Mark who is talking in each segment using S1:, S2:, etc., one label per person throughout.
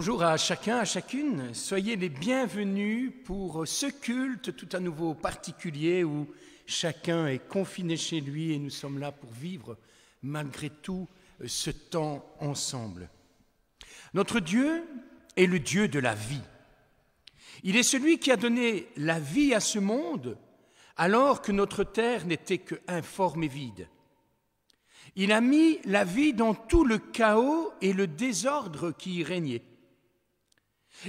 S1: Bonjour à chacun, à chacune. Soyez les bienvenus pour ce culte tout à nouveau particulier où chacun est confiné chez lui et nous sommes là pour vivre malgré tout ce temps ensemble. Notre Dieu est le Dieu de la vie. Il est celui qui a donné la vie à ce monde alors que notre terre n'était que informe et vide. Il a mis la vie dans tout le chaos et le désordre qui y régnait.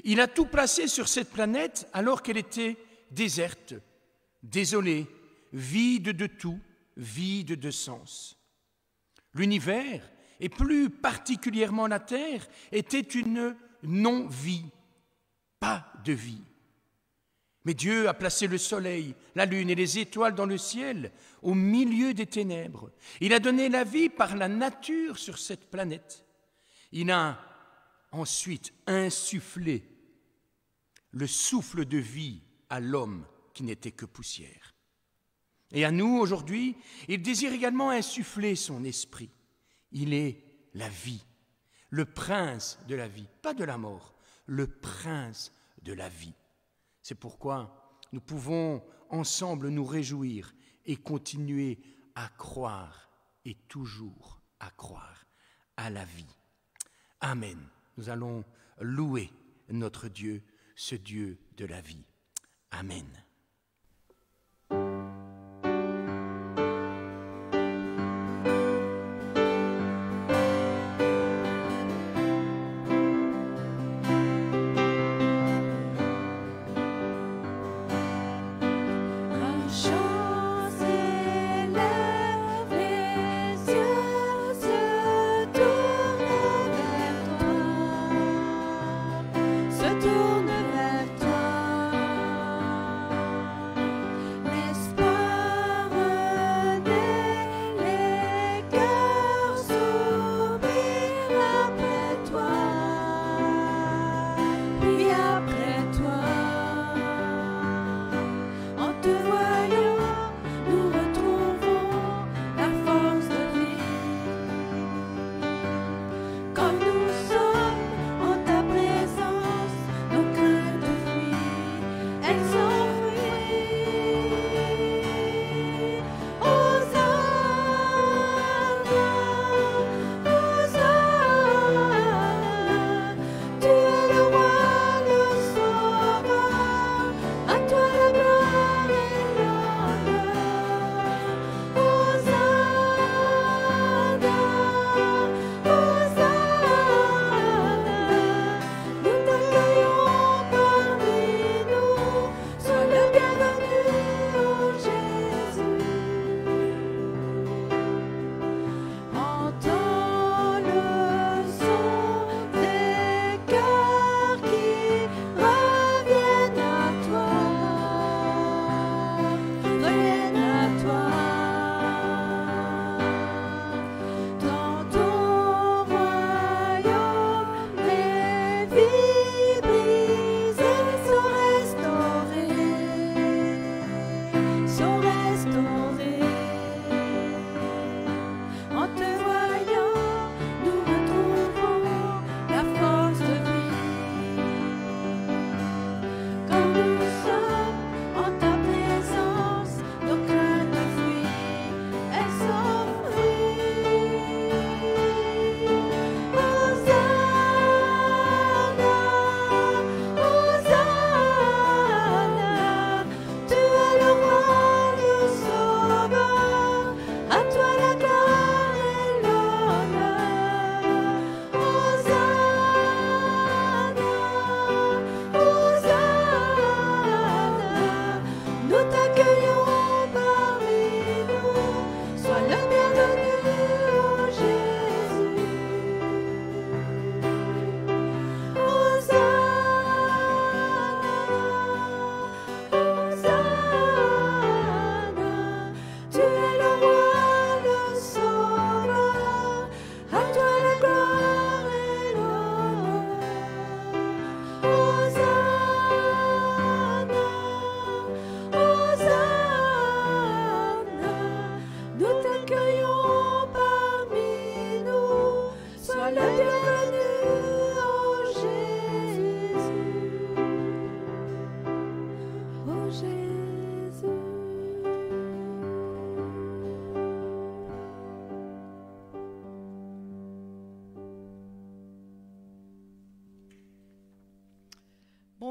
S1: Il a tout placé sur cette planète alors qu'elle était déserte, désolée, vide de tout, vide de sens. L'univers, et plus particulièrement la Terre, était une non-vie, pas de vie. Mais Dieu a placé le soleil, la lune et les étoiles dans le ciel, au milieu des ténèbres. Il a donné la vie par la nature sur cette planète. Il a ensuite insufflé le souffle de vie à l'homme qui n'était que poussière. Et à nous, aujourd'hui, il désire également insuffler son esprit. Il est la vie, le prince de la vie, pas de la mort, le prince de la vie. C'est pourquoi nous pouvons ensemble nous réjouir et continuer à croire et toujours à croire à la vie. Amen. Nous allons louer notre Dieu, ce Dieu de la vie. Amen.
S2: Tourne vers toi.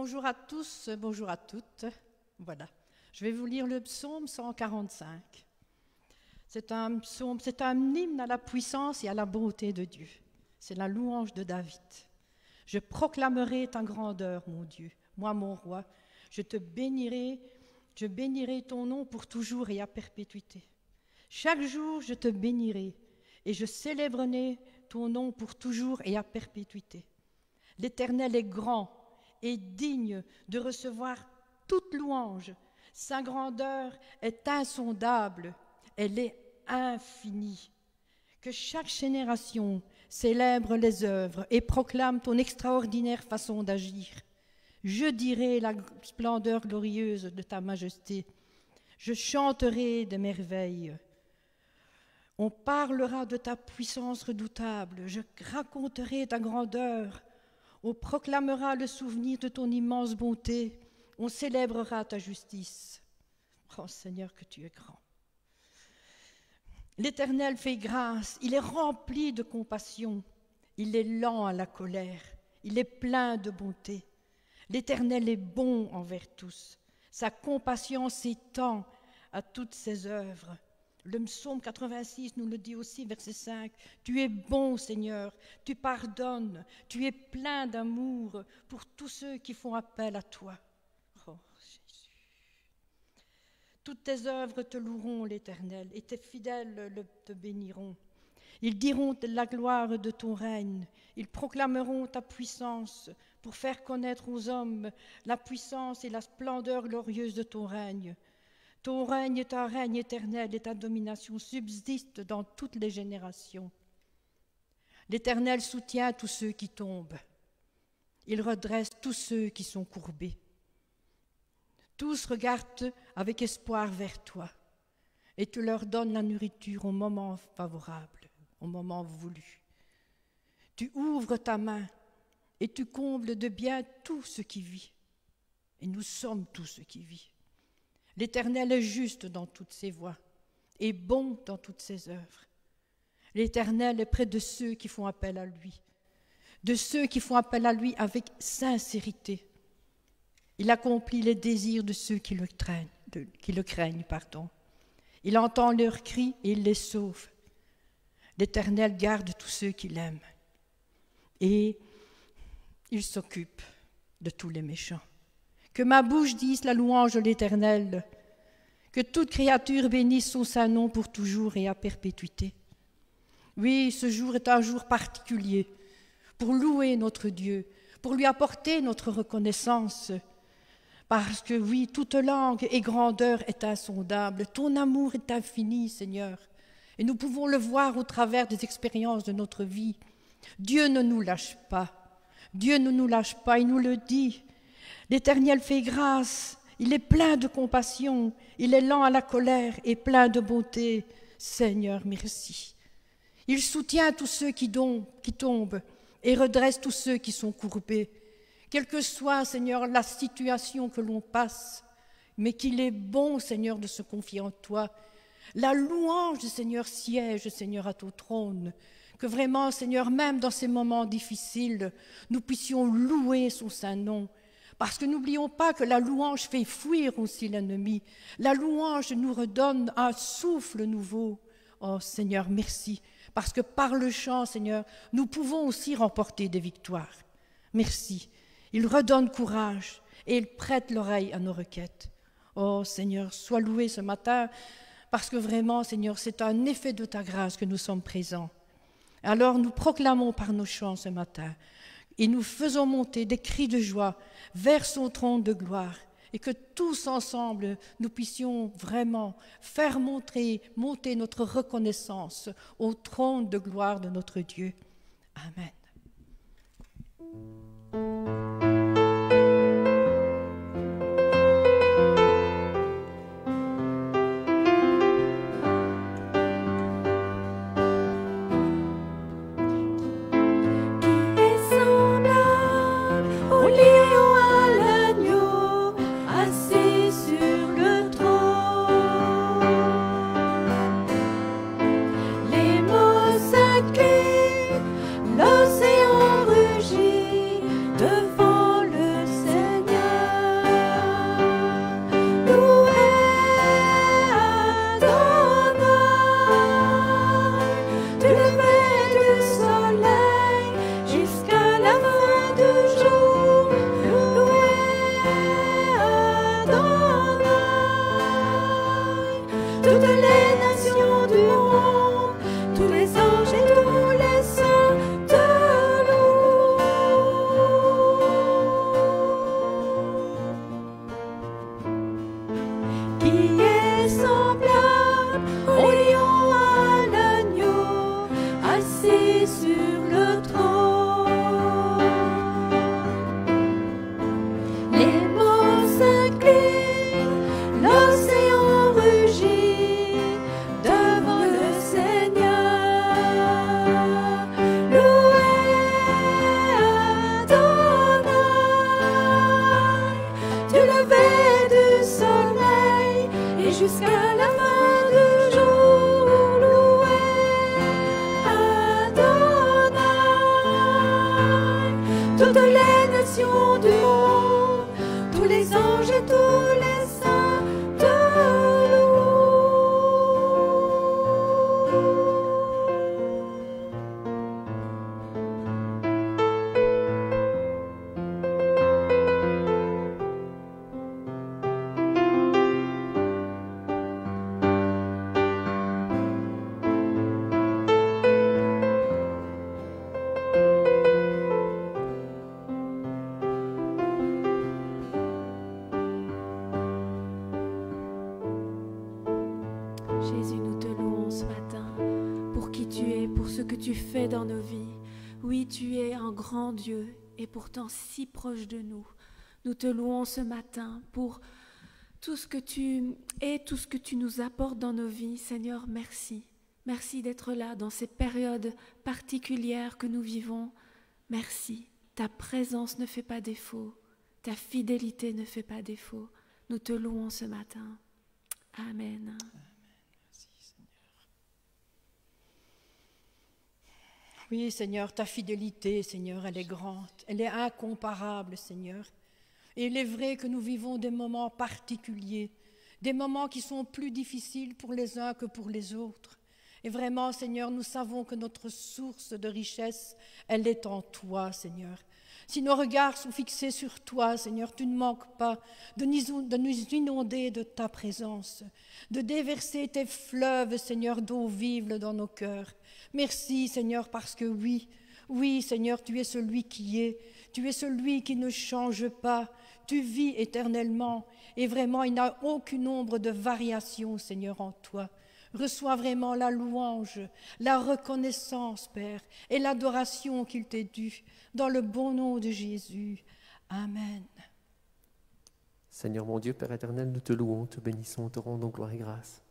S2: Bonjour à tous, bonjour à toutes. Voilà, je vais vous lire le psaume 145. C'est un psaume, c'est un hymne à la puissance et à la bonté de Dieu. C'est la louange de David. Je proclamerai ta grandeur, mon Dieu, moi mon roi. Je bénirai ton nom pour toujours et à perpétuité. Chaque jour, je te bénirai et je célébrerai ton nom pour toujours et à perpétuité. L'Éternel est grand et digne de recevoir toute louange. Sa grandeur est insondable, elle est infinie. Que chaque génération célèbre les œuvres et proclame ton extraordinaire façon d'agir. Je dirai la splendeur glorieuse de ta majesté. Je chanterai des merveilles. On parlera de ta puissance redoutable. Je raconterai ta grandeur. On proclamera le souvenir de ton immense bonté. On célébrera ta justice. Oh Seigneur, que tu es grand. L'Éternel fait grâce, il est rempli de compassion, il est lent à la colère, il est plein de bonté. L'Éternel est bon envers tous, sa compassion s'étend à toutes ses œuvres. Le psaume 86 nous le dit aussi, verset 5. Tu es bon, Seigneur, tu pardonnes, tu es plein d'amour pour tous ceux qui font appel à toi. Oh Jésus. Toutes tes œuvres te loueront, l'Éternel, et tes fidèles te béniront. Ils diront de la gloire de ton règne, ils proclameront ta puissance pour faire connaître aux hommes la puissance et la splendeur glorieuse de ton règne. Ton règne est un règne éternel et ta domination subsiste dans toutes les générations. L'Éternel soutient tous ceux qui tombent. Il redresse tous ceux qui sont courbés. Tous regardent avec espoir vers toi et tu leur donnes la nourriture au moment favorable, au moment voulu. Tu ouvres ta main et tu combles de bien tout ce qui vit. Et nous sommes tout ce qui vit. L'Éternel est juste dans toutes ses voies et bon dans toutes ses œuvres. L'Éternel est près de ceux qui font appel à lui, de ceux qui font appel à lui avec sincérité. Il accomplit les désirs de ceux qui le craignent. Il entend leurs cris et il les sauve. L'Éternel garde tous ceux qui l'aiment et il s'occupe de tous les méchants. Que ma bouche dise la louange de l'Éternel, que toute créature bénisse son saint nom pour toujours et à perpétuité. Oui, ce jour est un jour particulier pour louer notre Dieu, pour lui apporter notre reconnaissance, parce que oui, toute langue et grandeur est insondable, ton amour est infini, Seigneur, et nous pouvons le voir au travers des expériences de notre vie. Dieu ne nous lâche pas, Dieu ne nous lâche pas, il nous le dit. L'Éternel fait grâce, il est plein de compassion, il est lent à la colère et plein de bonté. Seigneur, merci. Il soutient tous ceux qui tombent et redresse tous ceux qui sont courbés. Quelle que soit, Seigneur, la situation que l'on passe, mais qu'il est bon, Seigneur, de se confier en toi. La louange du Seigneur siège, Seigneur, à ton trône. Que vraiment, Seigneur, même dans ces moments difficiles, nous puissions louer son saint nom. Parce que n'oublions pas que la louange fait fuir aussi l'ennemi. La louange nous redonne un souffle nouveau. Oh Seigneur, merci. Parce que par le chant, Seigneur, nous pouvons aussi remporter des victoires. Merci. Il redonne courage et il prête l'oreille à nos requêtes. Oh Seigneur, sois loué ce matin, parce que vraiment, Seigneur, c'est un effet de ta grâce que nous sommes présents. Alors nous proclamons par nos chants ce matin et nous faisons monter des cris de joie vers son trône de gloire et que tous ensemble nous puissions vraiment faire monter notre reconnaissance au trône de gloire de notre Dieu. Amen.
S3: L'océan rugit devant tu es, pour ce que tu fais dans nos vies. Oui, tu es un grand Dieu et pourtant si proche de nous. Nous te louons ce matin pour tout ce que tu es, tout ce que tu nous apportes dans nos vies. Seigneur, merci. Merci d'être là dans ces périodes particulières que nous vivons. Merci. Ta présence ne fait pas défaut. Ta fidélité ne fait pas défaut. Nous te louons ce matin. Amen.
S2: Oui, Seigneur, ta fidélité, Seigneur, elle est grande, elle est incomparable, Seigneur. Et il est vrai que nous vivons des moments particuliers, des moments qui sont plus difficiles pour les uns que pour les autres. Et vraiment, Seigneur, nous savons que notre source de richesse, elle est en toi, Seigneur. Si nos regards sont fixés sur toi, Seigneur, tu ne manques pas de nous inonder de ta présence, de déverser tes fleuves, Seigneur, d'eau vive dans nos cœurs. Merci, Seigneur, parce que oui, Seigneur, tu es celui qui est, tu es celui qui ne change pas, tu vis éternellement et vraiment, il n'y a aucune ombre de variation, Seigneur, en toi. Reçois vraiment la louange, la reconnaissance, Père, et l'adoration qu'il t'est due, dans le bon nom de Jésus. Amen.
S4: Seigneur mon Dieu, Père éternel, nous te louons, te bénissons, te rendons gloire et grâce.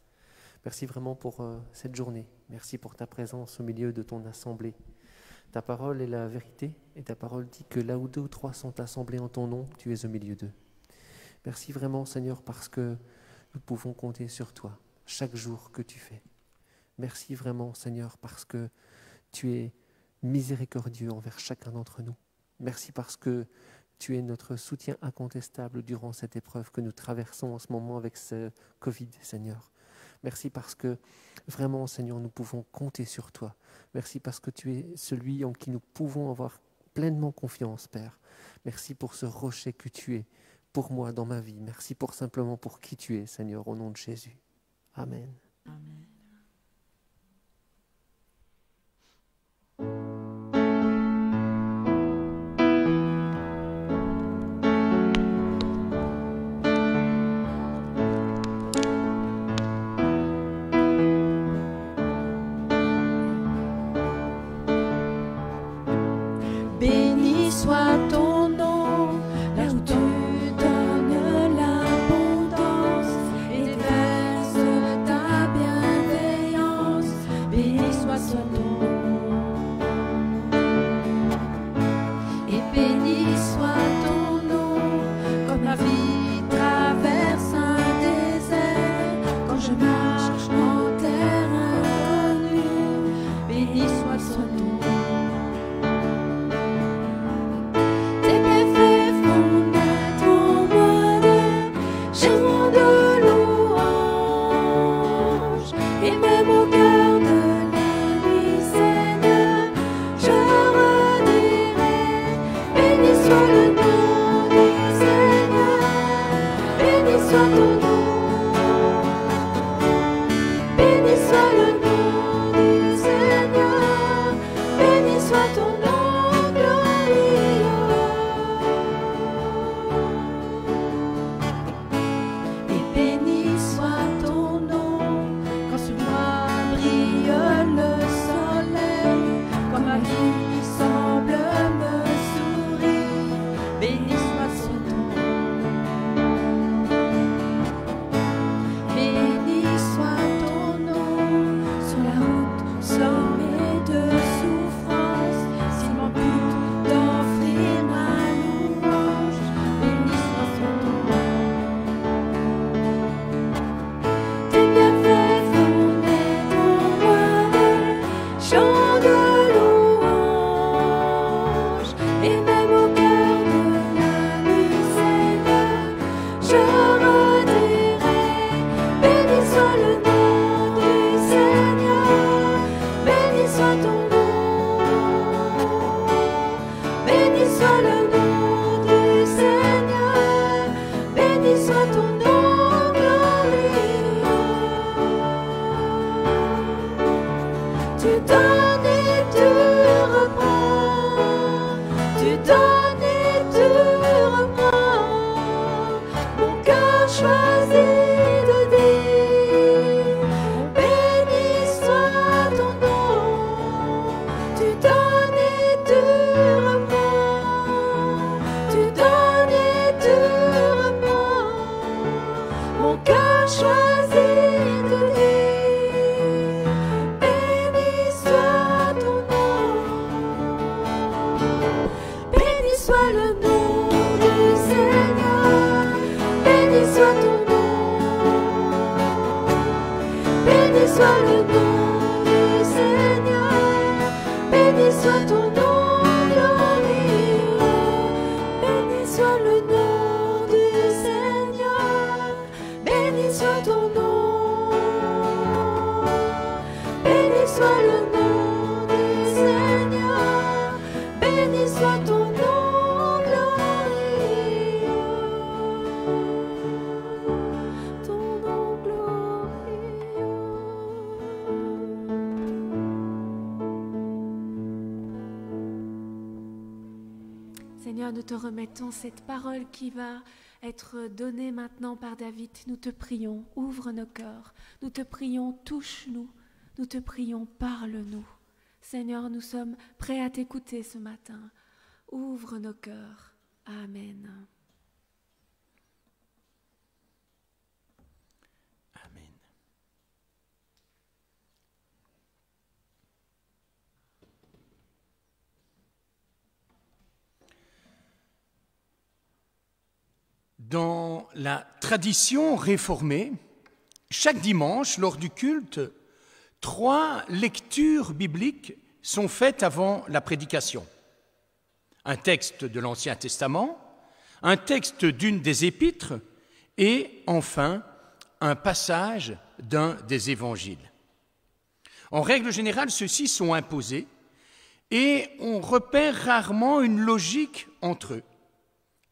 S4: Merci vraiment pour cette journée. Merci pour ta présence au milieu de ton assemblée. Ta parole est la vérité et ta parole dit que là où 2 ou 3 sont assemblés en ton nom, tu es au milieu d'eux. Merci vraiment, Seigneur, parce que nous pouvons compter sur toi chaque jour que tu fais. Merci vraiment, Seigneur, parce que tu es miséricordieux envers chacun d'entre nous. Merci parce que tu es notre soutien incontestable durant cette épreuve que nous traversons en ce moment avec ce Covid, Seigneur. Merci parce que vraiment, Seigneur, nous pouvons compter sur toi. Merci parce que tu es celui en qui nous pouvons avoir pleinement confiance, Père. Merci pour ce rocher que tu es pour moi dans ma vie. Merci simplement pour qui tu es, Seigneur, au nom de Jésus. Amen.
S3: Amen.
S5: Béni soit ton nom, là où tu donnes l'abondance et déverses ta bienveillance. Béni soit ton nom, et béni soit ton nom, comme la vie traverse un désert, quand je marche en terre inconnue. Béni soit ton nom. Béni soit ton nom.
S3: Seigneur, nous te remettons cette parole qui va être donnée maintenant par David. Nous te prions, ouvre nos cœurs. Nous te prions, touche-nous. Nous te prions, parle-nous. Seigneur, nous sommes prêts à t'écouter ce matin. Ouvre nos cœurs. Amen.
S1: Amen. Dans la tradition réformée, chaque dimanche, lors du culte, 3 lectures bibliques sont faites avant la prédication. Un texte de l'Ancien Testament, un texte d'une des épîtres et enfin un passage d'un des évangiles. En règle générale, ceux-ci sont imposés et on repère rarement une logique entre eux.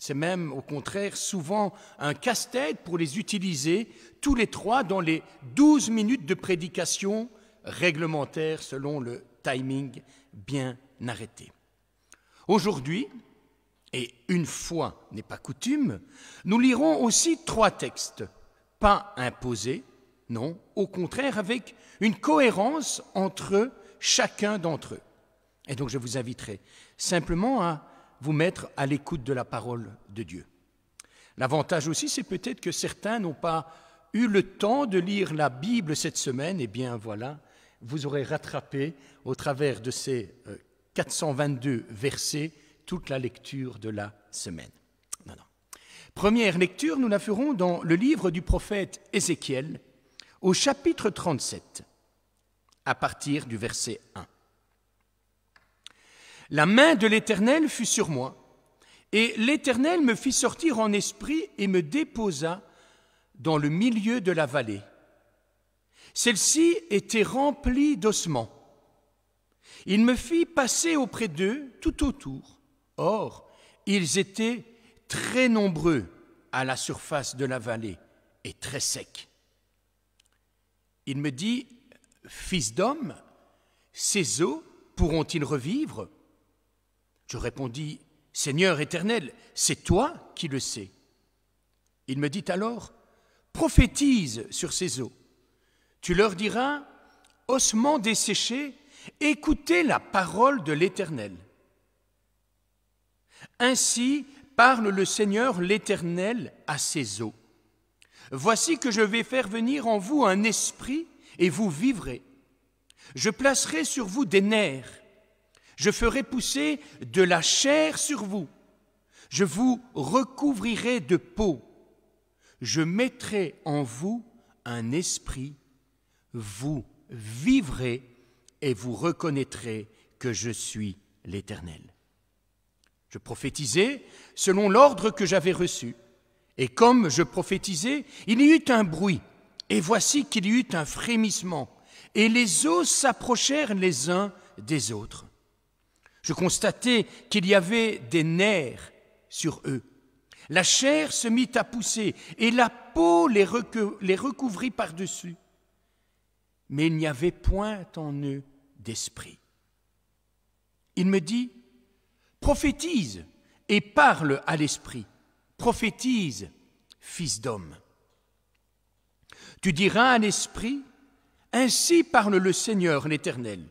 S1: C'est même, au contraire, souvent un casse-tête pour les utiliser tous les 3 dans les 12 minutes de prédication réglementaire selon le timing bien arrêté. Aujourd'hui, et une fois n'est pas coutume, nous lirons aussi 3 textes, pas imposés, non, au contraire, avec une cohérence entre chacun d'entre eux. Et donc je vous inviterai simplement à vous mettre à l'écoute de la parole de Dieu. L'avantage aussi, c'est peut-être que certains n'ont pas eu le temps de lire la Bible cette semaine. Eh bien voilà, vous aurez rattrapé au travers de ces 422 versets toute la lecture de la semaine. Non. Première lecture, nous la ferons dans le livre du prophète Ézéchiel, au chapitre 37, à partir du verset 1. La main de l'Éternel fut sur moi, et l'Éternel me fit sortir en esprit et me déposa dans le milieu de la vallée. Celle-ci était remplie d'ossements. Il me fit passer auprès d'eux tout autour. Or, ils étaient très nombreux à la surface de la vallée et très secs. Il me dit, « Fils d'homme, ces os pourront-ils revivre ?» Je répondis, « Seigneur éternel, c'est toi qui le sais. » Il me dit alors, « Prophétise sur ces eaux. Tu leur diras, ossements desséchés, écoutez la parole de l'Éternel. Ainsi parle le Seigneur l'Éternel à ces eaux. Voici que je vais faire venir en vous un esprit et vous vivrez. Je placerai sur vous des nerfs. Je ferai pousser de la chair sur vous. Je vous recouvrirai de peau. Je mettrai en vous un esprit. Vous vivrez et vous reconnaîtrez que je suis l'Éternel. Je prophétisai selon l'ordre que j'avais reçu. Et comme je prophétisais, il y eut un bruit. Et voici qu'il y eut un frémissement. Et les os s'approchèrent les uns des autres. Je constatai qu'il y avait des nerfs sur eux. La chair se mit à pousser et la peau les recouvrit par-dessus. Mais il n'y avait point en eux d'esprit. Il me dit, prophétise et parle à l'esprit. Prophétise, fils d'homme. Tu diras à l'esprit, ainsi parle le Seigneur l'Éternel.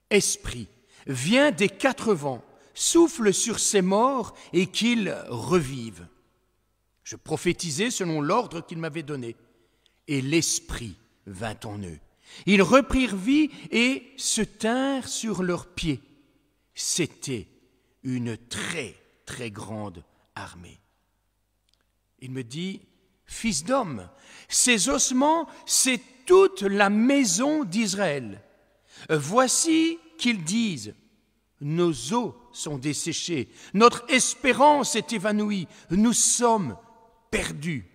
S1: Esprit, viens des 4 vents, souffle sur ces morts et qu'ils revivent. Je prophétisai selon l'ordre qu'il m'avait donné, et l'Esprit vint en eux. Ils reprirent vie et se tinrent sur leurs pieds. C'était une très, très grande armée. Il me dit, fils d'homme, ces ossements, c'est toute la maison d'Israël. Voici qu'ils disent, nos os sont desséchés, notre espérance est évanouie, nous sommes perdus.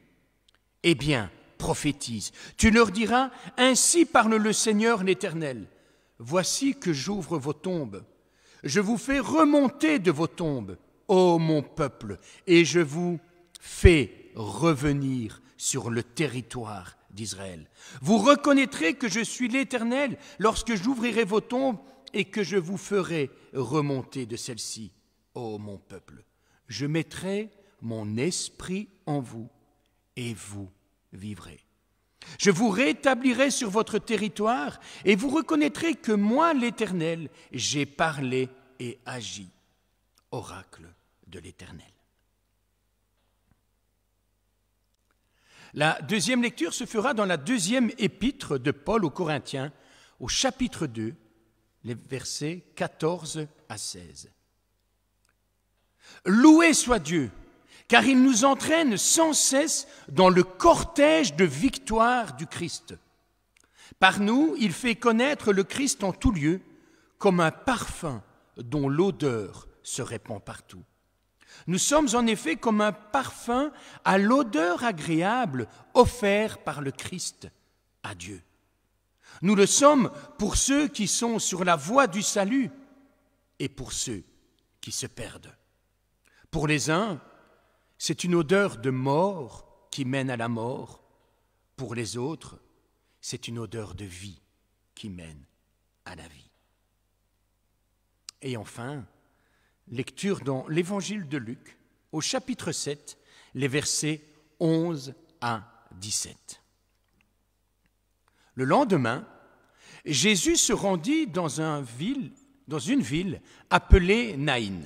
S1: Eh bien, prophétise, tu leur diras, ainsi parle le Seigneur l'Éternel. Voici que j'ouvre vos tombes, je vous fais remonter de vos tombes, ô mon peuple, et je vous fais revenir sur le territoire d'Israël. Vous reconnaîtrez que je suis l'Éternel lorsque j'ouvrirai vos tombes et que je vous ferai remonter de celles-ci. ô mon peuple, je mettrai mon esprit en vous, et vous vivrez. Je vous rétablirai sur votre territoire, et vous reconnaîtrez que moi, l'Éternel, j'ai parlé et agi. Oracle de l'Éternel. La deuxième lecture se fera dans la deuxième épître de Paul aux Corinthiens, au chapitre 2, les versets 14 à 16. Loué soit Dieu, car il nous entraîne sans cesse dans le cortège de victoire du Christ. Par nous, il fait connaître le Christ en tout lieu, comme un parfum dont l'odeur se répand partout. Nous sommes en effet comme un parfum à l'odeur agréable offert par le Christ à Dieu. Nous le sommes pour ceux qui sont sur la voie du salut et pour ceux qui se perdent. Pour les uns, c'est une odeur de mort qui mène à la mort. Pour les autres, c'est une odeur de vie qui mène à la vie. Et enfin, lecture dans l'Évangile de Luc, au chapitre 7, les versets 11 à 17. Le lendemain, Jésus se rendit dans une ville appelée Naïn.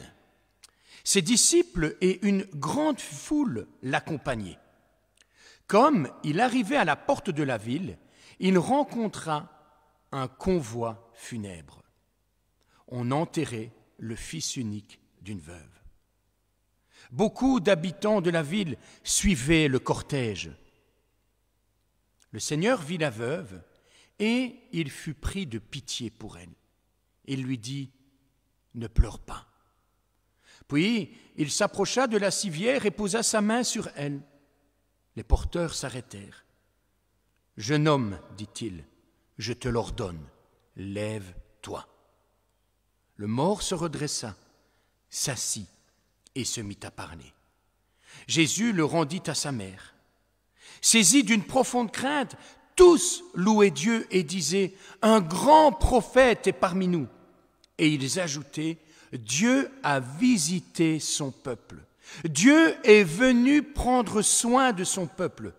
S1: Ses disciples et une grande foule l'accompagnaient. Comme il arrivait à la porte de la ville, il rencontra un convoi funèbre. On enterrait le fils unique d'une veuve. Beaucoup d'habitants de la ville suivaient le cortège. Le Seigneur vit la veuve et il fut pris de pitié pour elle. Il lui dit « Ne pleure pas ». Puis il s'approcha de la civière et posa sa main sur elle. Les porteurs s'arrêtèrent. « Jeune homme, dit-il, je te l'ordonne, lève-toi. » Le mort se redressa, s'assit et se mit à parler. Jésus le rendit à sa mère. Saisis d'une profonde crainte, tous louaient Dieu et disaient « Un grand prophète est parmi nous ». Et ils ajoutaient « Dieu a visité son peuple. Dieu est venu prendre soin de son peuple. »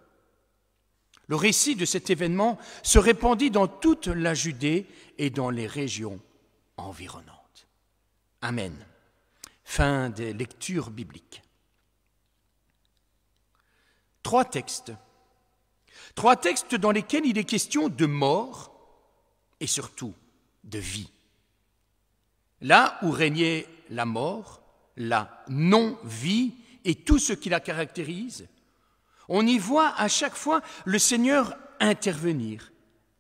S1: Le récit de cet événement se répandit dans toute la Judée et dans les régions environnantes. Amen. Fin des lectures bibliques. Trois textes dans lesquels il est question de mort et surtout de vie. Là où régnait la mort, la non-vie et tout ce qui la caractérise, on y voit à chaque fois le Seigneur intervenir,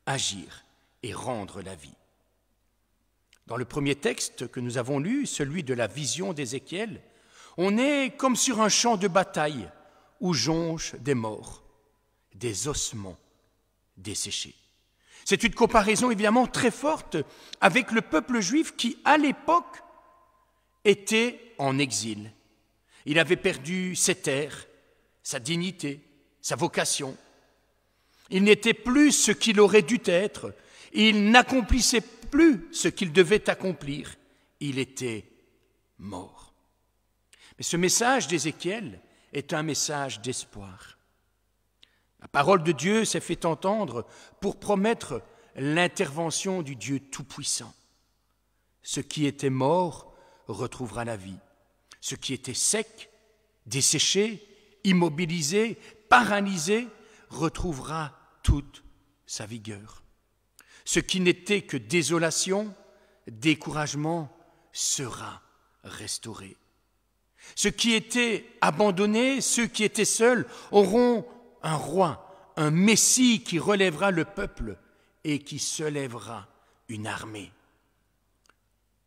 S1: agir et rendre la vie. Dans le premier texte que nous avons lu, celui de la vision d'Ézéchiel, on est comme sur un champ de bataille où jonchent des morts, des ossements desséchés. C'est une comparaison évidemment très forte avec le peuple juif qui, à l'époque, était en exil. Il avait perdu ses terres, sa dignité, sa vocation. Il n'était plus ce qu'il aurait dû être. Il n'accomplissait plus ce qu'il devait accomplir. Il était mort. Mais ce message d'Ézéchiel est un message d'espoir. La parole de Dieu s'est fait entendre pour promettre l'intervention du Dieu Tout-Puissant. Ce qui était mort retrouvera la vie. Ce qui était sec, desséché, immobilisé, paralysé, retrouvera toute sa vigueur. Ce qui n'était que désolation, découragement, sera restauré. Ce qui était abandonné, ceux qui étaient seuls, auront un roi, un Messie qui relèvera le peuple et qui se lèvera une armée.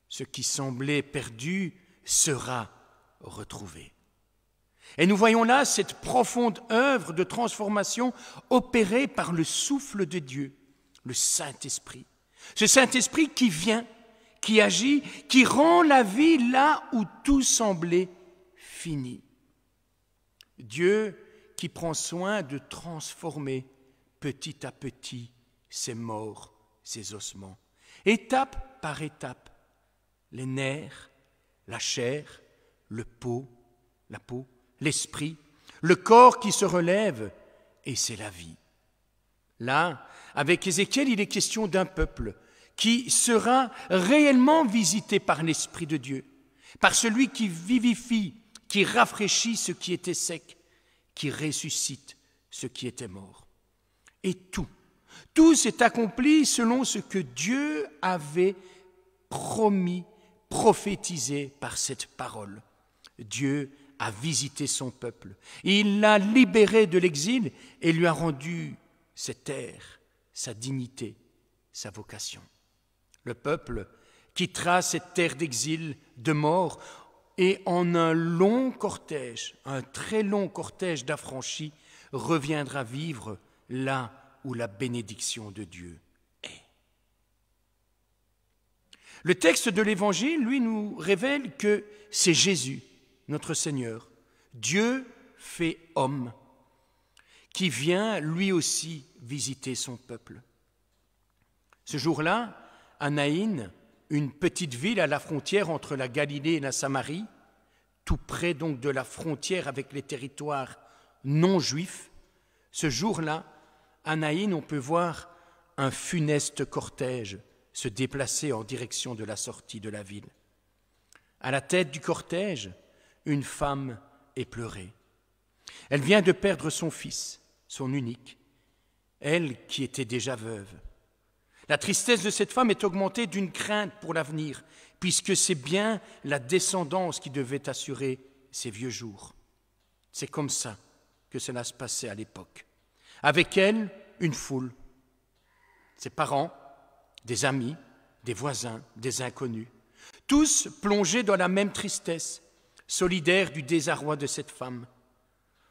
S1: Ce qui semblait perdu sera retrouvé. Et nous voyons là cette profonde œuvre de transformation opérée par le souffle de Dieu, le Saint-Esprit. Ce Saint-Esprit qui vient, qui agit, qui rend la vie là où tout semblait fini. Dieu qui prend soin de transformer petit à petit ses morts, ses ossements, étape par étape, les nerfs, la chair, la peau, l'esprit, le corps qui se relève, et c'est la vie. Là, avec Ézéchiel, il est question d'un peuple qui sera réellement visité par l'Esprit de Dieu, par celui qui vivifie, qui rafraîchit ce qui était sec, qui ressuscite ce qui était mort. Et tout s'est accompli selon ce que Dieu avait promis, prophétisé par cette parole. Dieu a visité son peuple, il l'a libéré de l'exil et lui a rendu cette terre, sa dignité, sa vocation. Le peuple quittera cette terre d'exil, de mort, et en un long cortège, un très long cortège d'affranchis, reviendra vivre là où la bénédiction de Dieu est. Le texte de l'Évangile, lui, nous révèle que c'est Jésus, notre Seigneur, Dieu fait homme, qui vient lui aussi visiter son peuple. Ce jour-là, à Naïn, une petite ville à la frontière entre la Galilée et la Samarie, tout près donc de la frontière avec les territoires non juifs, ce jour-là, à Naïn, on peut voir un funeste cortège se déplacer en direction de la sortie de la ville. À la tête du cortège, une femme éplorée. Elle vient de perdre son fils, son unique, elle qui était déjà veuve. La tristesse de cette femme est augmentée d'une crainte pour l'avenir, puisque c'est bien la descendance qui devait assurer ses vieux jours. C'est comme ça que cela se passait à l'époque. Avec elle, une foule, ses parents, des amis, des voisins, des inconnus, tous plongés dans la même tristesse, solidaires du désarroi de cette femme.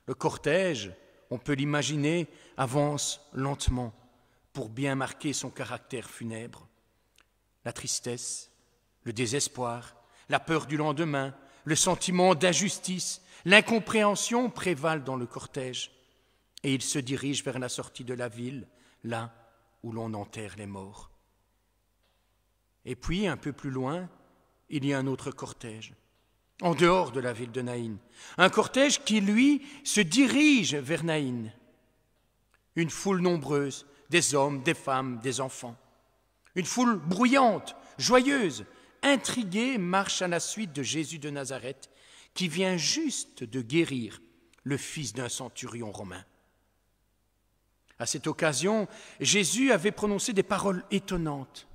S1: Le cortège, on peut l'imaginer, avance lentement pour bien marquer son caractère funèbre. La tristesse, le désespoir, la peur du lendemain, le sentiment d'injustice, l'incompréhension prévalent dans le cortège. Et il se dirige vers la sortie de la ville, là où l'on enterre les morts. Et puis, un peu plus loin, il y a un autre cortège, en dehors de la ville de Naïn. Un cortège qui, lui, se dirige vers Naïn. Une foule nombreuse, des hommes, des femmes, des enfants. Une foule bruyante, joyeuse, intriguée, marche à la suite de Jésus de Nazareth, qui vient juste de guérir le fils d'un centurion romain. À cette occasion, Jésus avait prononcé des paroles étonnantes,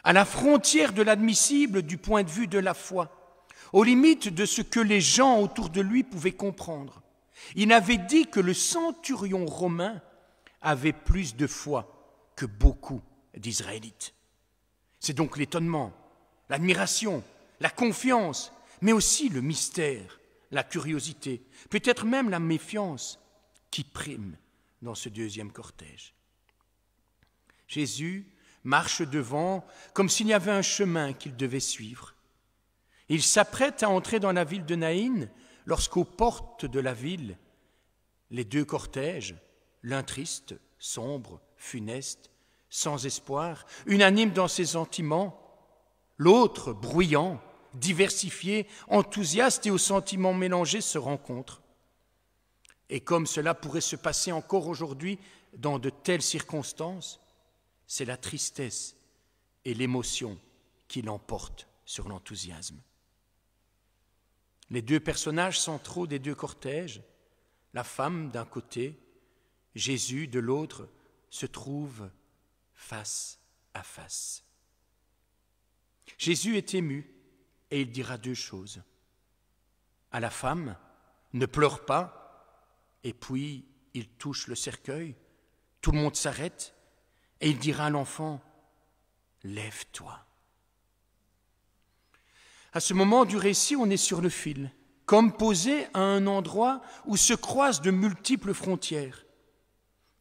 S1: à la frontière de l'admissible du point de vue de la foi, aux limites de ce que les gens autour de lui pouvaient comprendre. Il avait dit que le centurion romain avait plus de foi que beaucoup d'Israélites. C'est donc l'étonnement, l'admiration, la confiance, mais aussi le mystère, la curiosité, peut-être même la méfiance qui priment dans ce deuxième cortège. Jésus marche devant comme s'il y avait un chemin qu'il devait suivre. Il s'apprête à entrer dans la ville de Naïn lorsqu'aux portes de la ville, les deux cortèges, l'un triste, sombre, funeste, sans espoir, unanime dans ses sentiments, l'autre bruyant, diversifié, enthousiaste et aux sentiments mélangés se rencontrent. Et comme cela pourrait se passer encore aujourd'hui dans de telles circonstances, c'est la tristesse et l'émotion qui l'emportent sur l'enthousiasme. Les deux personnages centraux des deux cortèges, la femme d'un côté, Jésus de l'autre, se trouvent face à face. Jésus est ému et il dira deux choses. À la femme, ne pleure pas, et puis il touche le cercueil, tout le monde s'arrête, et il dira à l'enfant, lève-toi. À ce moment du récit, on est sur le fil, comme posé à un endroit où se croisent de multiples frontières.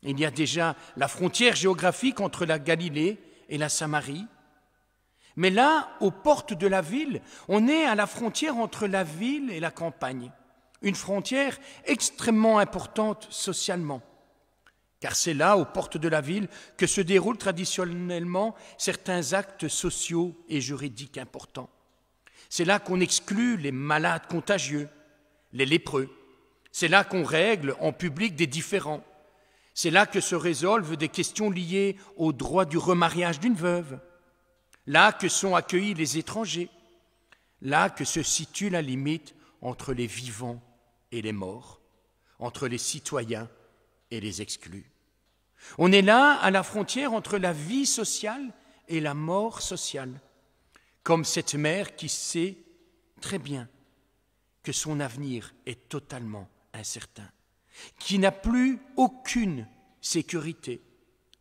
S1: Il y a déjà la frontière géographique entre la Galilée et la Samarie, mais là, aux portes de la ville, on est à la frontière entre la ville et la campagne, une frontière extrêmement importante socialement, car c'est là, aux portes de la ville, que se déroulent traditionnellement certains actes sociaux et juridiques importants. C'est là qu'on exclut les malades contagieux, les lépreux. C'est là qu'on règle en public des différends. C'est là que se résolvent des questions liées au droit du remariage d'une veuve. Là que sont accueillis les étrangers. Là que se situe la limite entre les vivants et les morts, entre les citoyens et les exclus. On est là à la frontière entre la vie sociale et la mort sociale, comme cette mère qui sait très bien que son avenir est totalement incertain, qui n'a plus aucune sécurité.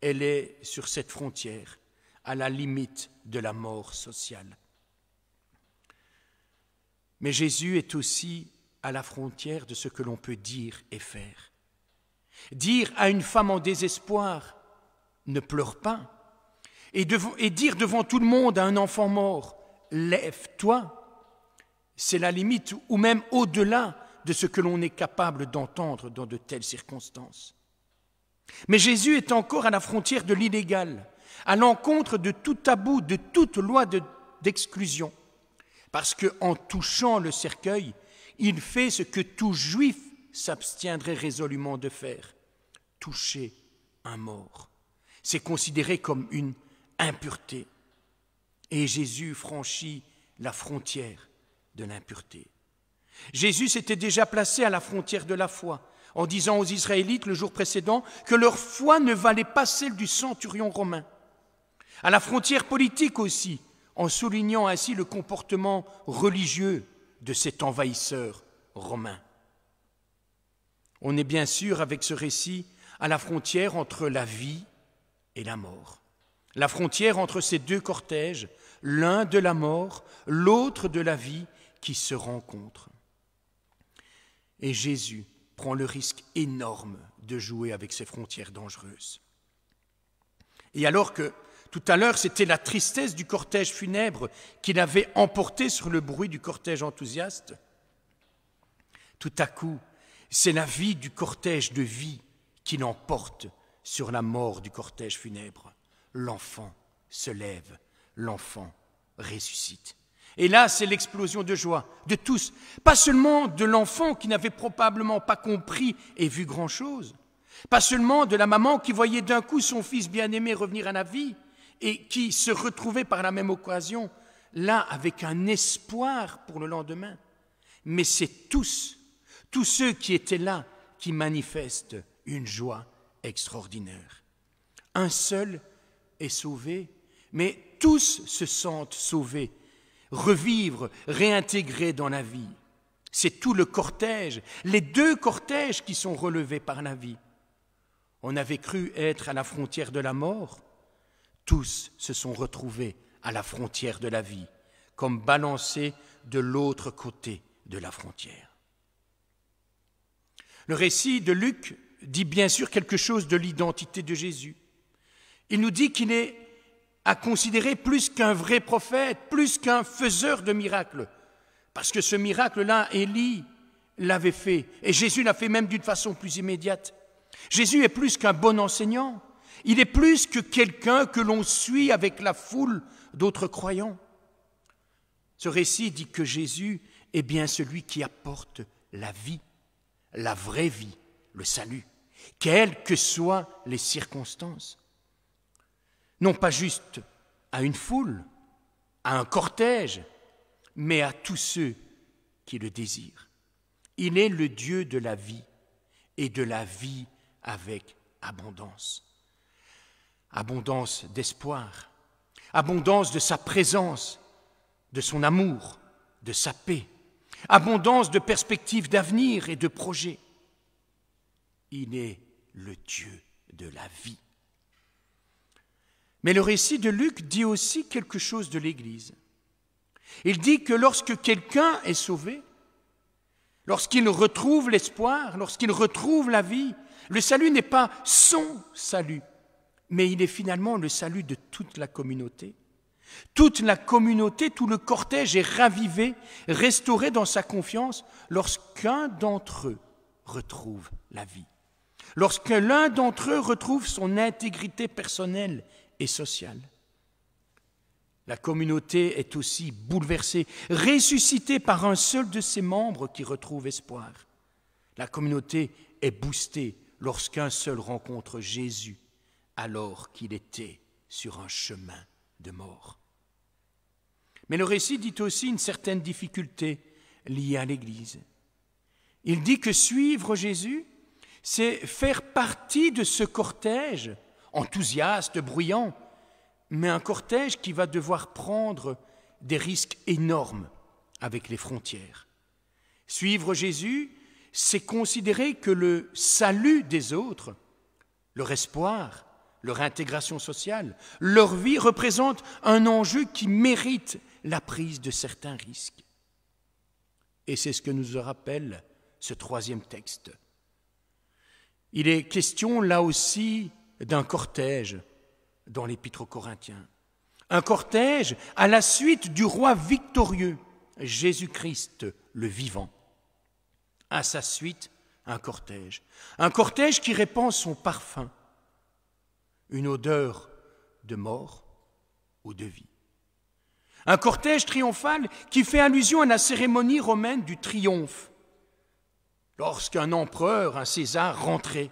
S1: Elle est sur cette frontière, à la limite de la mort sociale. Mais Jésus est aussi à la frontière de ce que l'on peut dire et faire. Dire à une femme en désespoir « ne pleure pas » et dire devant tout le monde à un enfant mort « lève-toi », c'est la limite ou même au-delà de ce que l'on est capable d'entendre dans de telles circonstances. Mais Jésus est encore à la frontière de l'illégal, à l'encontre de tout tabou, de toute loi d'exclusion, parce qu'en touchant le cercueil, il fait ce que tout juif s'abstiendrait résolument de faire, toucher un mort. C'est considéré comme une impureté. Et Jésus franchit la frontière de l'impureté. Jésus s'était déjà placé à la frontière de la foi, en disant aux Israélites le jour précédent que leur foi ne valait pas celle du centurion romain. À la frontière politique aussi, en soulignant ainsi le comportement religieux de cet envahisseur romain. On est bien sûr, avec ce récit, à la frontière entre la vie et la mort. La frontière entre ces deux cortèges, l'un de la mort, l'autre de la vie, qui se rencontrent. Et Jésus prend le risque énorme de jouer avec ces frontières dangereuses. Et alors que, tout à l'heure, c'était la tristesse du cortège funèbre qui l'avait emporté sur le bruit du cortège enthousiaste, tout à coup, c'est la vie du cortège de vie qui l'emporte sur la mort du cortège funèbre. L'enfant se lève, l'enfant ressuscite. Et là, c'est l'explosion de joie de tous, pas seulement de l'enfant qui n'avait probablement pas compris et vu grand-chose, pas seulement de la maman qui voyait d'un coup son fils bien-aimé revenir à la vie et qui se retrouvait par la même occasion là avec un espoir pour le lendemain, mais c'est tous ceux qui étaient là qui manifestent une joie extraordinaire. Un seul est sauvé, mais tous se sentent sauvés, revivre, réintégrer dans la vie. C'est tout le cortège, les deux cortèges qui sont relevés par la vie. On avait cru être à la frontière de la mort, tous se sont retrouvés à la frontière de la vie, comme balancés de l'autre côté de la frontière. Le récit de Luc dit bien sûr quelque chose de l'identité de Jésus. Il nous dit qu'il est à considérer plus qu'un vrai prophète, plus qu'un faiseur de miracles. Parce que ce miracle-là, Élie l'avait fait, et Jésus l'a fait même d'une façon plus immédiate. Jésus est plus qu'un bon enseignant, il est plus que quelqu'un que l'on suit avec la foule d'autres croyants. Ce récit dit que Jésus est bien celui qui apporte la vie, la vraie vie, le salut, quelles que soient les circonstances. Non pas juste à une foule, à un cortège, mais à tous ceux qui le désirent. Il est le Dieu de la vie et de la vie avec abondance. Abondance d'espoir, abondance de sa présence, de son amour, de sa paix, abondance de perspectives d'avenir et de projets. Il est le Dieu de la vie. Mais le récit de Luc dit aussi quelque chose de l'Église. Il dit que lorsque quelqu'un est sauvé, lorsqu'il retrouve l'espoir, lorsqu'il retrouve la vie, le salut n'est pas son salut, mais il est finalement le salut de toute la communauté. Toute la communauté, tout le cortège est ravivé, restauré dans sa confiance lorsqu'un d'entre eux retrouve la vie. Lorsque l'un d'entre eux retrouve son intégrité personnelle et sociale. La communauté est aussi bouleversée, ressuscitée par un seul de ses membres qui retrouve espoir. La communauté est boostée lorsqu'un seul rencontre Jésus alors qu'il était sur un chemin de mort. Mais le récit dit aussi une certaine difficulté liée à l'Église. Il dit que suivre Jésus, c'est faire partie de ce cortège enthousiaste, bruyant, mais un cortège qui va devoir prendre des risques énormes avec les frontières. Suivre Jésus, c'est considérer que le salut des autres, leur espoir, leur intégration sociale, leur vie représente un enjeu qui mérite la prise de certains risques. Et c'est ce que nous rappelle ce troisième texte. Il est question là aussi d'un cortège dans l'Épître aux Corinthiens. Un cortège à la suite du roi victorieux, Jésus-Christ le vivant. À sa suite, un cortège qui répand son parfum, une odeur de mort ou de vie. Un cortège triomphal qui fait allusion à la cérémonie romaine du triomphe, lorsqu'un empereur, un César, rentrait.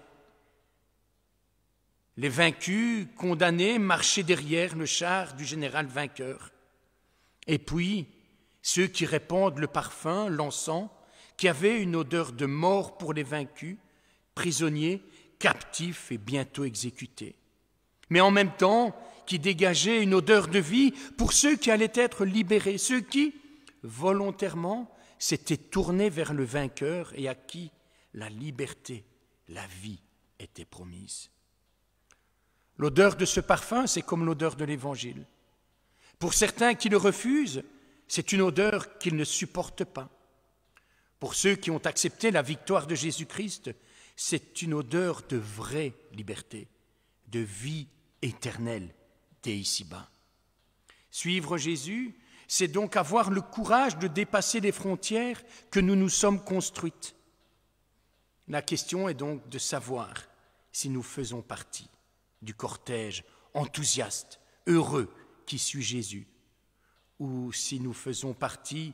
S1: Les vaincus, condamnés, marchaient derrière le char du général vainqueur. Et puis, ceux qui répandent le parfum, l'encens, qui avait une odeur de mort pour les vaincus, prisonniers, captifs et bientôt exécutés. Mais en même temps, qui dégageaient une odeur de vie pour ceux qui allaient être libérés, ceux qui, volontairement, s'étaient tournés vers le vainqueur et à qui la liberté, la vie était promise. L'odeur de ce parfum, c'est comme l'odeur de l'Évangile. Pour certains qui le refusent, c'est une odeur qu'ils ne supportent pas. Pour ceux qui ont accepté la victoire de Jésus-Christ, c'est une odeur de vraie liberté, de vie éternelle dès ici-bas. Suivre Jésus, c'est donc avoir le courage de dépasser les frontières que nous nous sommes construites. La question est donc de savoir si nous faisons partie du cortège enthousiaste, heureux qui suit Jésus, ou si nous faisons partie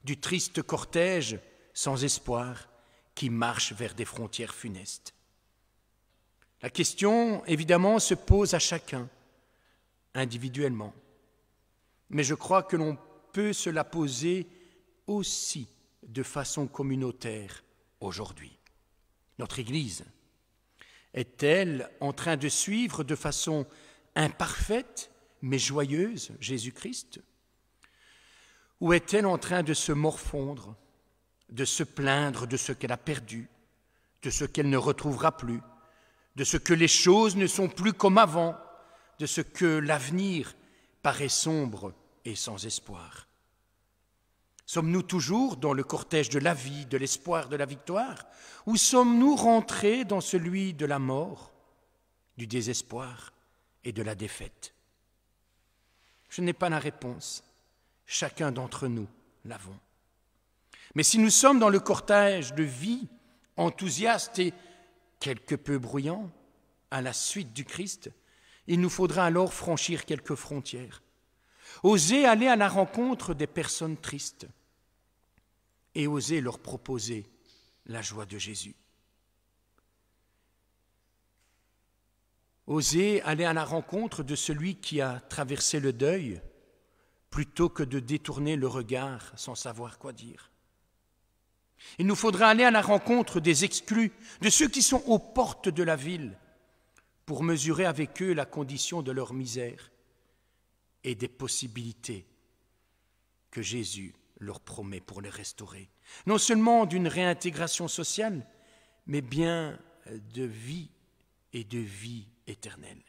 S1: du triste cortège sans espoir qui marche vers des frontières funestes. La question, évidemment, se pose à chacun, individuellement. Mais je crois que l'on peut se la poser aussi de façon communautaire aujourd'hui. Notre Église est-elle en train de suivre de façon imparfaite mais joyeuse Jésus-Christ? Ou est-elle en train de se morfondre, de se plaindre de ce qu'elle a perdu, de ce qu'elle ne retrouvera plus, de ce que les choses ne sont plus comme avant, de ce que l'avenir paraît sombre et sans espoir? Sommes-nous toujours dans le cortège de la vie, de l'espoir, de la victoire, ou sommes-nous rentrés dans celui de la mort, du désespoir et de la défaite? Je n'ai pas la réponse. Chacun d'entre nous l'avons. Mais si nous sommes dans le cortège de vie, enthousiaste et quelque peu bruyant, à la suite du Christ, il nous faudra alors franchir quelques frontières. Oser aller à la rencontre des personnes tristes et oser leur proposer la joie de Jésus. Oser aller à la rencontre de celui qui a traversé le deuil plutôt que de détourner le regard sans savoir quoi dire. Il nous faudra aller à la rencontre des exclus, de ceux qui sont aux portes de la ville, pour mesurer avec eux la condition de leur misère et des possibilités que Jésus leur promet pour les restaurer. Non seulement d'une réintégration sociale, mais bien de vie et de vie éternelle.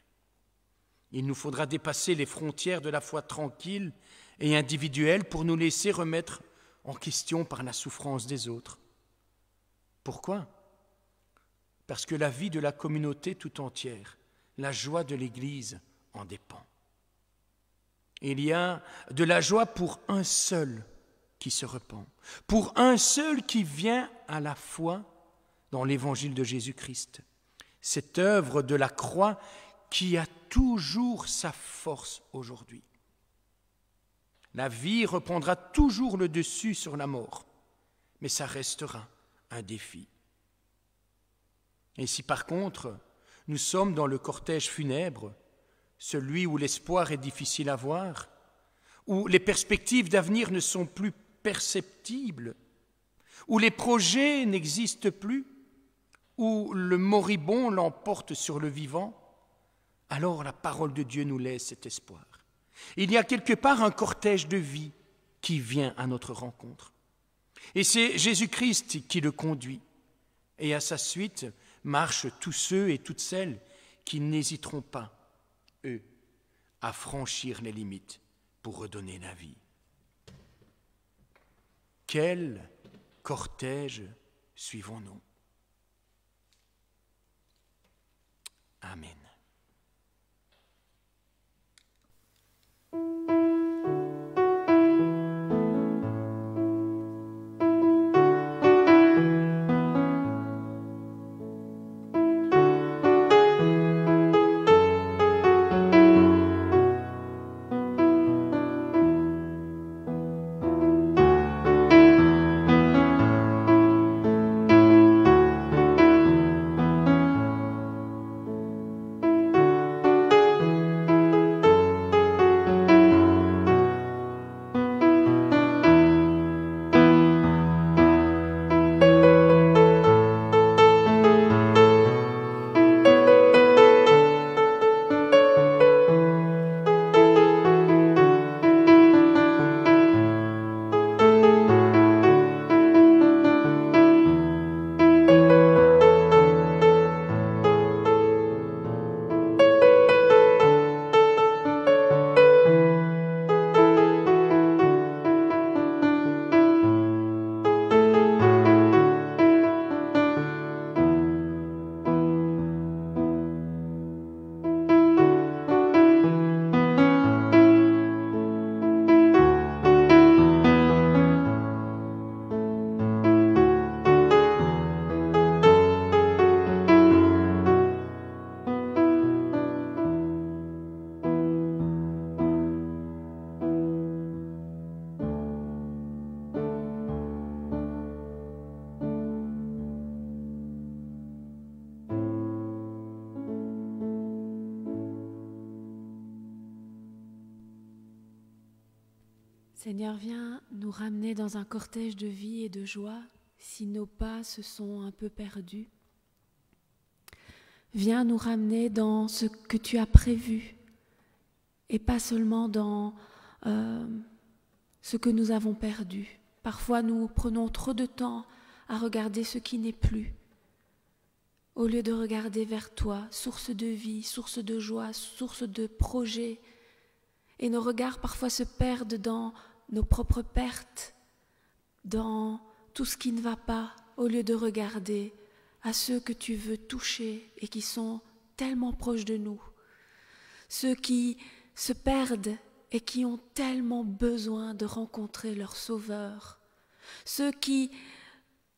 S1: Il nous faudra dépasser les frontières de la foi tranquille et individuelle pour nous laisser remettre en question par la souffrance des autres. Pourquoi? Parce que la vie de la communauté tout entière, la joie de l'Église en dépend. Il y a de la joie pour un seul qui se repent, pour un seul qui vient à la foi dans l'Évangile de Jésus-Christ. Cette œuvre de la croix qui a toujours sa force aujourd'hui. La vie reprendra toujours le dessus sur la mort, mais ça restera un défi. Et si par contre, nous sommes dans le cortège funèbre, celui où l'espoir est difficile à voir, où les perspectives d'avenir ne sont plus perceptibles, où les projets n'existent plus, où le moribond l'emporte sur le vivant, alors la parole de Dieu nous laisse cet espoir. Il y a quelque part un cortège de vie qui vient à notre rencontre. Et c'est Jésus-Christ qui le conduit. Et à sa suite marchent tous ceux et toutes celles qui n'hésiteront pas, eux, à franchir les limites pour redonner la vie. Quel cortège suivons-nous? Amen.
S3: Seigneur, viens nous ramener dans un cortège de vie et de joie si nos pas se sont un peu perdus. Viens nous ramener dans ce que tu as prévu et pas seulement dans ce que nous avons perdu. Parfois, nous prenons trop de temps à regarder ce qui n'est plus, au lieu de regarder vers toi, source de vie, source de joie, source de projet. Et nos regards parfois se perdent dans nos propres pertes, dans tout ce qui ne va pas, au lieu de regarder à ceux que tu veux toucher et qui sont tellement proches de nous, ceux qui se perdent et qui ont tellement besoin de rencontrer leur Sauveur, ceux qui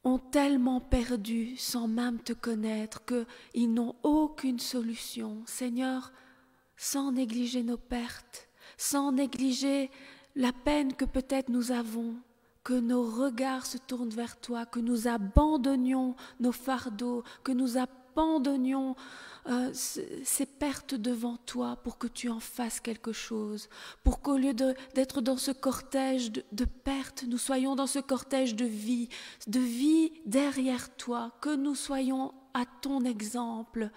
S3: ont tellement perdu sans même te connaître qu'ils n'ont aucune solution. Seigneur, sans négliger nos pertes, sans négliger la peine que peut-être nous avons, que nos regards se tournent vers toi, que nous abandonnions nos fardeaux, que nous abandonnions ces pertes devant toi pour que tu en fasses quelque chose, pour qu'au lieu d'être dans ce cortège de pertes, nous soyons dans ce cortège de vie derrière toi, que nous soyons à ton exemple,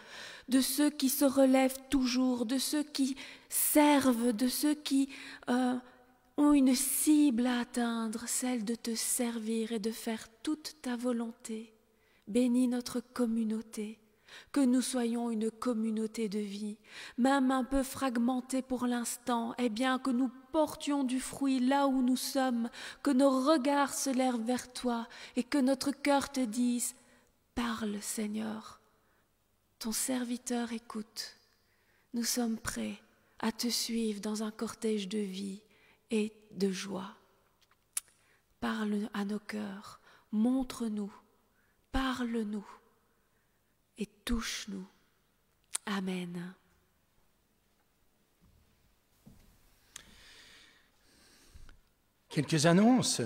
S3: de ceux qui se relèvent toujours, de ceux qui servent, de ceux qui ont une cible à atteindre, celle de te servir et de faire toute ta volonté. Bénis notre communauté, que nous soyons une communauté de vie, même un peu fragmentée pour l'instant, eh bien que nous portions du fruit là où nous sommes, que nos regards se lèvent vers toi et que notre cœur te dise « Parle, Seigneur, ton serviteur écoute. Nous sommes prêts à te suivre dans un cortège de vie et de joie. Parle à nos cœurs, montre-nous, parle-nous et touche-nous. Amen.
S1: Quelques annonces.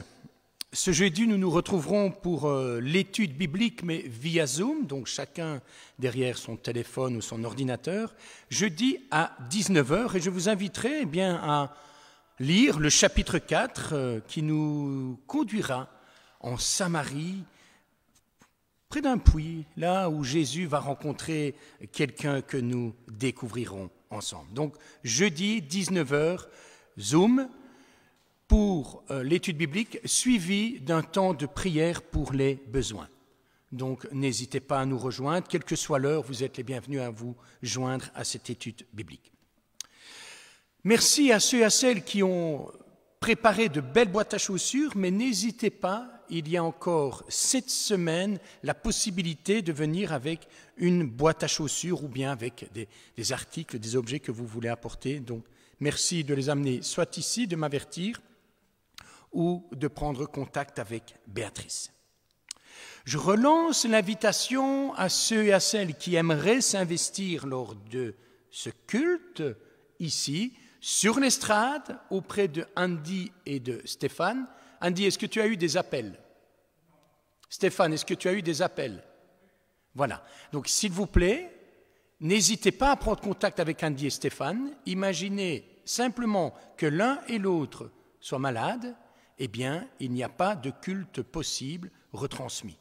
S1: Ce jeudi, nous nous retrouverons pour l'étude biblique, mais via Zoom, donc chacun derrière son téléphone ou son ordinateur, jeudi à 19h. Et je vous inviterai à lire le chapitre 4 qui nous conduira en Samarie, près d'un puits, là où Jésus va rencontrer quelqu'un que nous découvrirons ensemble. Donc jeudi, 19h, Zoom, pour l'étude biblique, suivi d'un temps de prière pour les besoins. Donc n'hésitez pas à nous rejoindre, quelle que soit l'heure, vous êtes les bienvenus à vous joindre à cette étude biblique. Merci à ceux et à celles qui ont préparé de belles boîtes à chaussures, mais n'hésitez pas, il y a encore cette semaine la possibilité de venir avec une boîte à chaussures ou bien avec des articles, des objets que vous voulez apporter. Donc merci de les amener soit ici, de m'avertir, ou de prendre contact avec Béatrice. Je relance l'invitation à ceux et à celles qui aimeraient s'investir lors de ce culte ici, sur l'estrade, auprès de Andy et de Stéphane. Andy, est-ce que tu as eu des appels? Stéphane, est-ce que tu as eu des appels? Voilà. Donc, s'il vous plaît, n'hésitez pas à prendre contact avec Andy et Stéphane. Imaginez simplement que l'un et l'autre soient malades. Eh bien, il n'y a pas de culte possible retransmis.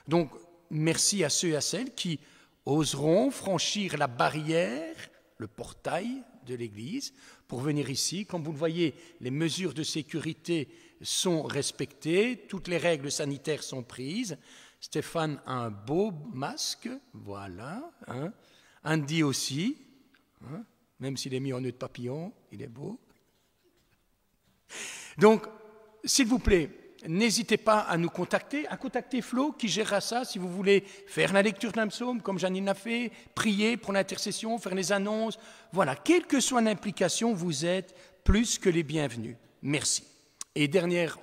S1: Donc, merci à ceux et à celles qui oseront franchir la barrière, le portail de l'Église, pour venir ici. Comme vous le voyez, les mesures de sécurité sont respectées, toutes les règles sanitaires sont prises. Stéphane a un beau masque, voilà. Andy aussi, même s'il est mis en nœud de papillon, il est beau. Donc, s'il vous plaît, n'hésitez pas à nous contacter, à contacter Flo qui gérera ça si vous voulez faire la lecture d'un psaume comme Janine l'a fait, prier pour l'intercession, faire les annonces. Voilà, quelle que soit l'implication, vous êtes plus que les bienvenus. Merci. Et dernière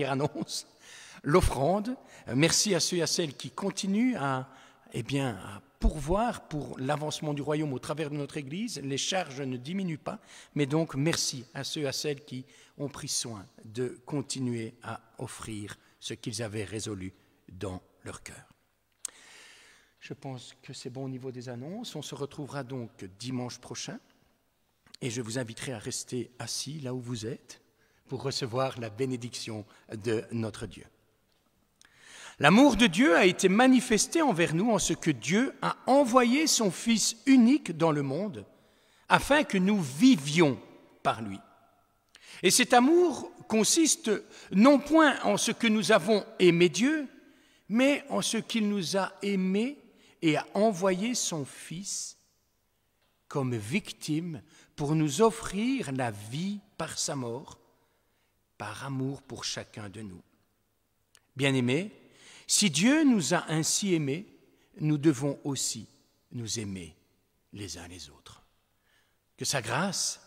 S1: annonce, l'offrande. Merci à ceux et à celles qui continuent à pourvoir pour l'avancement du royaume au travers de notre Église. Les charges ne diminuent pas, mais donc merci à ceux et à celles qui ont pris soin de continuer à offrir ce qu'ils avaient résolu dans leur cœur. Je pense que c'est bon au niveau des annonces. On se retrouvera donc dimanche prochain et je vous inviterai à rester assis là où vous êtes pour recevoir la bénédiction de notre Dieu. L'amour de Dieu a été manifesté envers nous en ce que Dieu a envoyé son Fils unique dans le monde afin que nous vivions par lui. Et cet amour consiste non point en ce que nous avons aimé Dieu, mais en ce qu'il nous a aimés et a envoyé son Fils comme victime pour nous offrir la vie par sa mort, par amour pour chacun de nous. Bien-aimés, si Dieu nous a ainsi aimés, nous devons aussi nous aimer les uns les autres. Que sa grâce,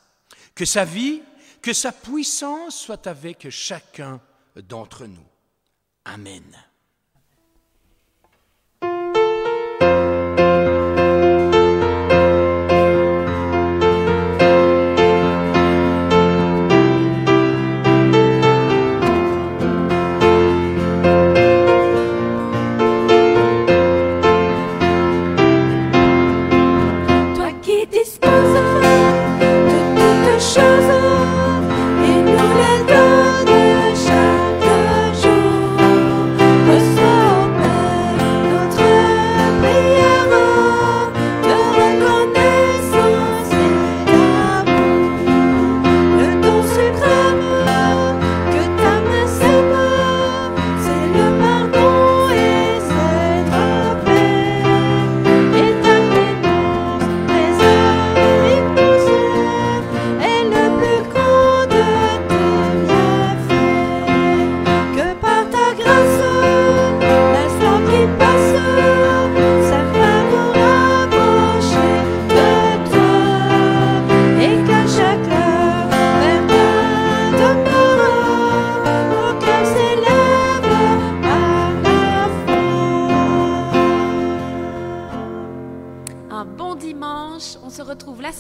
S1: que sa vie, que sa puissance soit avec chacun d'entre nous. Amen.
S5: Chaque jour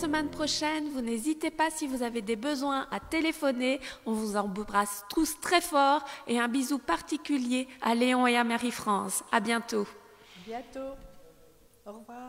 S3: semaine prochaine. Vous n'hésitez pas, si vous avez des besoins, à téléphoner. On vous embrasse tous très fort et un bisou particulier à Léon et à Marie-France. À bientôt.
S2: Bientôt. Au revoir.